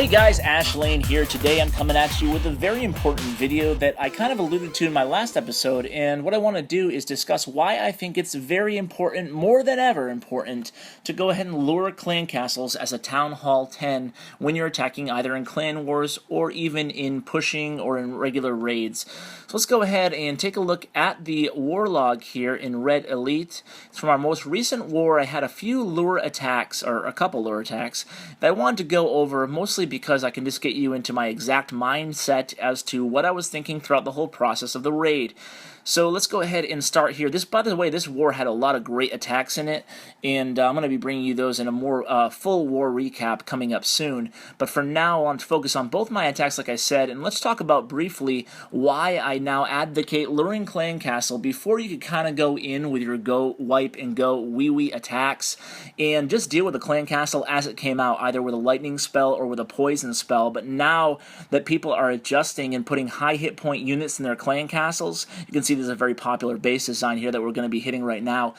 Hey guys, Ash Lane here. Today I'm coming at you with a very important video that I kind of alluded to in my last episode, and what I want to do is discuss why I think it's very important, more than ever important, to go ahead and lure clan castles as a Town Hall 10 when you're attacking either in clan wars or even in pushing or in regular raids. So let's go ahead and take a look at the war log here in Red Elite. It's from our most recent war. I had a few lure attacks, or a couple lure attacks, that I wanted to go over, mostly because I can just get you into my exact mindset as to what I was thinking throughout the whole process of the raid. So let's go ahead and start here. This, by the way, this war had a lot of great attacks in it, and I'm going to be bringing you those in a more full war recap coming up soon. But for now, I want to focus on both my attacks, like I said, and let's talk about briefly why I now advocate luring clan castle before you could kind of go in with your go wipe and go wee attacks, and just deal with the clan castle as it came out, either with a lightning spell or with a poison spell. But now that people are adjusting and putting high hit point units in their clan castles, you can see there's a very popular base design here that we're going to be hitting right now.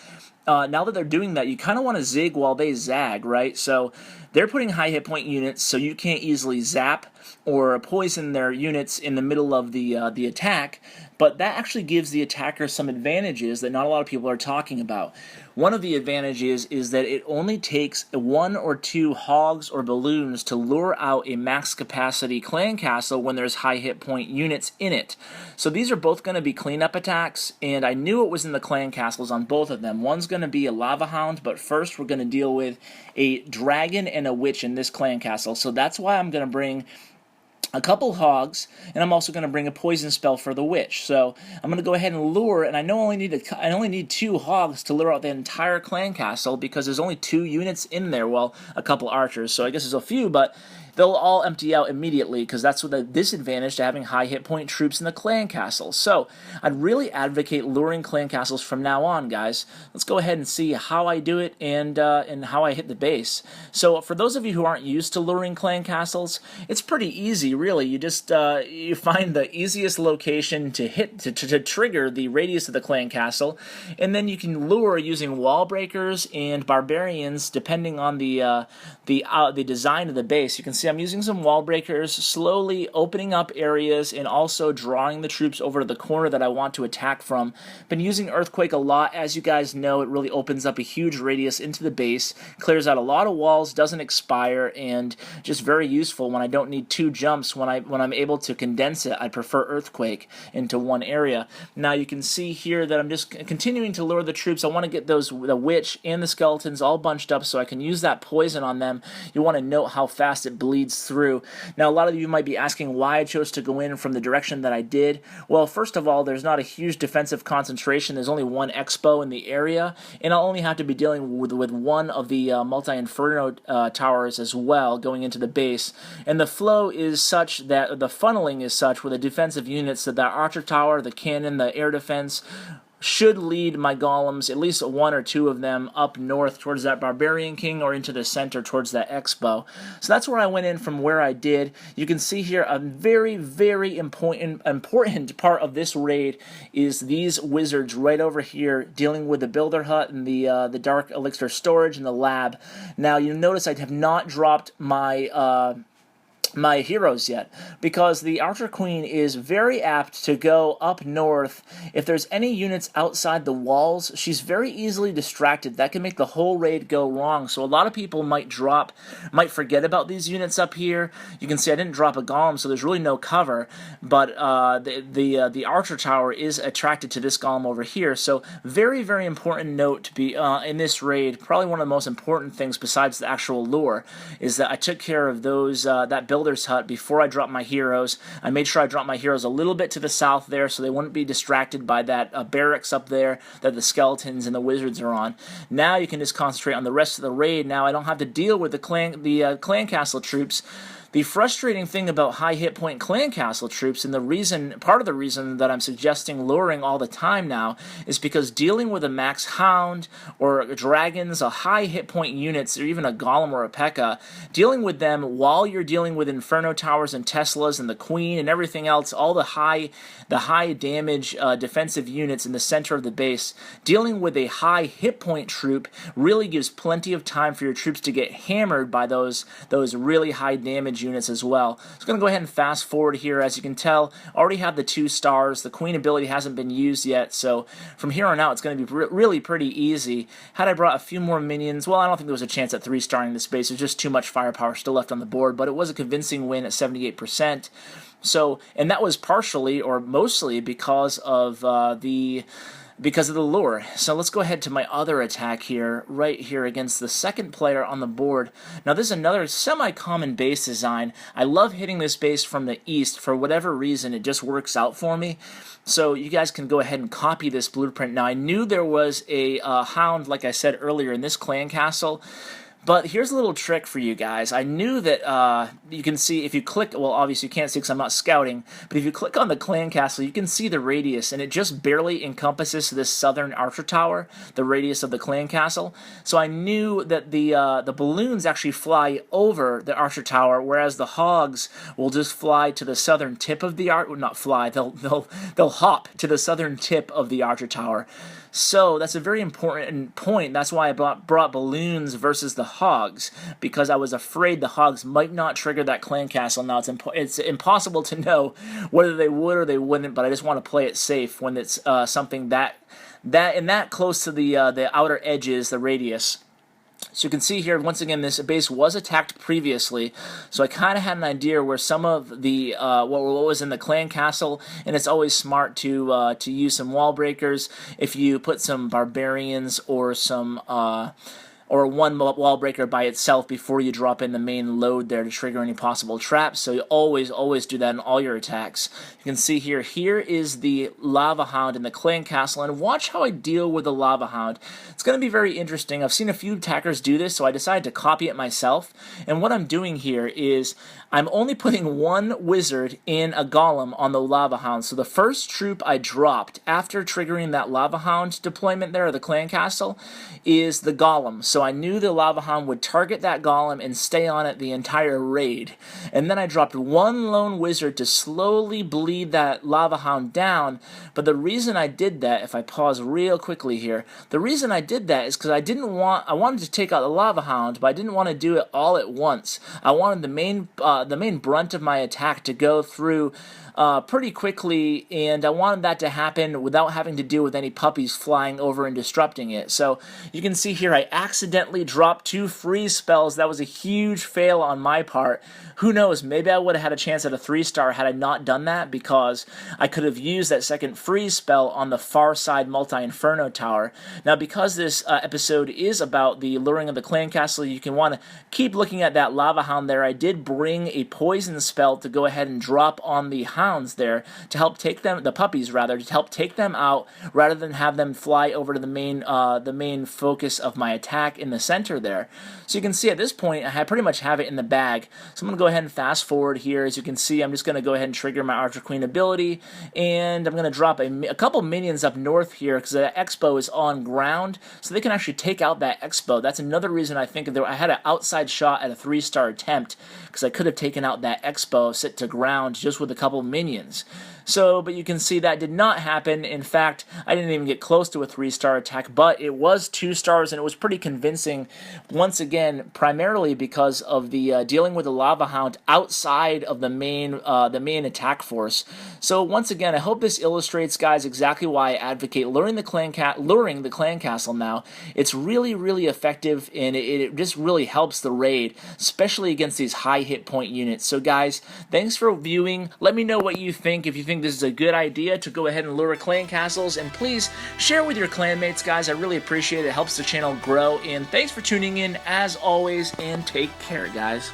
Now that they're doing that, you kind of want to zig while they zag, right? So they're putting high hit point units so you can't easily zap or poison their units in the middle of the attack, but that actually gives the attacker some advantages that not a lot of people are talking about. One of the advantages is that it only takes 1 or 2 hogs or balloons to lure out a max capacity clan castle when there's high hit point units in it. So these are both going to be cleanup attacks, and I knew it was in the clan castles on both of them. One's going to be a lava hound, but first we're going to deal with a dragon and a witch in this clan castle. So that's why I'm going to bring a couple hogs, and I'm also going to bring a poison spell for the witch. So I'm going to go ahead and lure, and I only need 2 hogs to lure out the entire clan castle because there's only 2 units in there. Well, a couple archers, so I guess there's a few, but they'll all empty out immediately because that's the disadvantage to having high hit point troops in the clan castle. So I'd really advocate luring clan castles from now on, guys. Let's go ahead and see how I do it and how I hit the base. So for those of you who aren't used to luring clan castles, it's pretty easy, really. You just you find the easiest location to hit to trigger the radius of the clan castle, and then you can lure using wall breakers and barbarians depending on the design of the base. You can see I'm using some wall breakers, slowly opening up areas and also drawing the troops over to the corner that I want to attack from. Been using Earthquake a lot. As you guys know, it really opens up a huge radius into the base, clears out a lot of walls, doesn't expire, and just very useful when I don't need 2 jumps. When I'm able to condense it, I prefer Earthquake into one area. Now you can see here that I'm just continuing to lure the troops. I want to get the witch and the skeletons all bunched up so I can use that poison on them. You want to note how fast it bleeds through. Now, a lot of you might be asking why I chose to go in from the direction that I did. Well, first of all, there's not a huge defensive concentration. There's only 1 expo in the area, and I'll only have to be dealing with one of the multi-inferno towers as well going into the base. And the flow is such that the funneling is such with the defensive units that the archer tower, the cannon, the air defense should lead my golems, at least 1 or 2 of them, up north towards that Barbarian King or into the center towards that Expo. So that's where I went in from where I did. You can see here a very, very important part of this raid is these wizards right over here dealing with the Builder Hut and the Dark Elixir Storage and the Lab. Now, you'll notice I have not dropped my heroes yet, because the Archer Queen is very apt to go up north. If there's any units outside the walls, she's very easily distracted. That can make the whole raid go wrong. So a lot of people might forget about these units up here. You can see I didn't drop a golem, so there's really no cover, but the Archer Tower is attracted to this golem over here. So very, very important note to be in this raid. Probably one of the most important things besides the actual lure is that I took care of those that Builder's Hut before I dropped my heroes. I made sure I dropped my heroes a little bit to the south there so they wouldn't be distracted by that barracks up there that the skeletons and the wizards are on. Now you can just concentrate on the rest of the raid. Now I don't have to deal with the clan castle troops. The frustrating thing about high hit point clan castle troops, and part of the reason that I'm suggesting luring all the time now, is because dealing with a max hound or dragons, a high hit point units, or even a golem or a P.E.K.K.A., dealing with them while you're dealing with inferno towers and Teslas and the queen and everything else, all the high damage defensive units in the center of the base, dealing with a high hit point troop really gives plenty of time for your troops to get hammered by those really high damage units as well. So I'm going to go ahead and fast forward here. As you can tell, I already have the 2 stars. The queen ability hasn't been used yet, so from here on out it's going to be really pretty easy. Had I brought a few more minions, well, I don't think there was a chance at 3-starring this base. There's just too much firepower still left on the board, but it was a convincing win at 78%. So, and that was partially or mostly because of the lure. So let's go ahead to my other attack here, right here against the second player on the board. Now this is another semi-common base design. I love hitting this base from the east. For whatever reason, it just works out for me. So you guys can go ahead and copy this blueprint. Now I knew there was a hound, like I said earlier, in this clan castle. But here's a little trick for you guys. I knew that you can see if you click, well, obviously you can't see because I'm not scouting, but if you click on the clan castle, you can see the radius, and it just barely encompasses this southern archer tower, the radius of the clan castle. So I knew that the balloons actually fly over the archer tower, whereas the hogs will just fly to the southern tip of the not fly, they'll hop to the southern tip of the archer tower. So that's a very important point. That's why I brought balloons versus the hogs, because I was afraid the hogs might not trigger that clan castle. Now it's impossible to know whether they would or they wouldn't, but I just want to play it safe when it's something that close to the outer edges, the radius. So you can see here, once again, this base was attacked previously, so I kind of had an idea where some of the what was in the clan castle, and it's always smart to use some wall breakers. If you put some barbarians or some or one wall breaker by itself before you drop in the main load there to trigger any possible traps. So you always do that in all your attacks. You can see here is the lava hound in the clan castle, and watch how I deal with the lava hound. It's going to be very interesting. I've seen a few attackers do this, so I decided to copy it myself. And what I'm doing here is I'm only putting 1 wizard in a golem on the lava hound. So the first troop I dropped after triggering that lava hound deployment there, or the clan castle, is the golem. So I knew the lava hound would target that golem and stay on it the entire raid. And then I dropped 1 lone wizard to slowly bleed that lava hound down. But the reason I did that, if I pause real quickly here, the reason I did that is because I wanted to take out the lava hound, but I didn't want to do it all at once. I wanted the main brunt of my attack to go through pretty quickly, and I wanted that to happen without having to deal with any puppies flying over and disrupting it. So you can see here I accidentally dropped 2 freeze spells. That was a huge fail on my part. Who knows, maybe I would have had a chance at a 3-star had I not done that, because I could have used that second freeze spell on the far side multi-inferno tower. Now, because this episode is about the luring of the clan castle, you can want to keep looking at that lava hound there. I did bring a poison spell to go ahead and drop on the hounds there to help take them, the puppies rather, to help take them out rather than have them fly over to the main focus of my attack in the center there. So you can see at this point I pretty much have it in the bag. So I'm going to go ahead and fast forward here. As you can see, I'm just going to go ahead and trigger my Archer Queen ability, and I'm going to drop a couple minions up north here because the Expo is on ground, so they can actually take out that Expo. That's another reason I think I had an outside shot at a 3-star attempt, because I could have taken out that Expo sit to ground just with a couple minions. So, but you can see that did not happen. In fact, I didn't even get close to a 3-star attack, but it was 2 stars, and it was pretty convincing, once again, primarily because of the dealing with the Lava Hound outside of the main attack force. So, once again, I hope this illustrates, guys, exactly why I advocate luring the clan castle now. It's really, really effective, and it just really helps the raid, especially against these high hit point units. So, guys, thanks for viewing. Let me know what you think. If you think this is a good idea to go ahead and lure clan castles, and please share with your clanmates, guys. I really appreciate it. It helps the channel grow, and thanks for tuning in as always, and take care, guys.